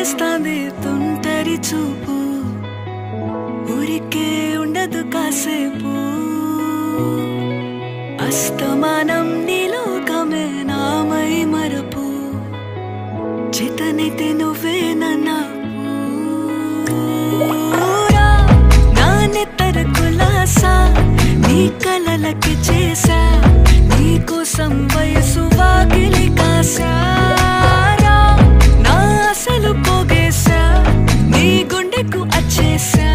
చేస్తాంది తుంటరి చూపు ఊరికే ఉండదు కాసేపు అస్తమానం నీలోకమే నామై మరపు చేతనైతే నువ్వే నన్నా నా నెత్తర కులాసా నీ కలలకి చేసా నీ కోసం వయసు వాకిలి కాసా నా అసలు పోగేసా నీ గుండెకు అచ్చేసా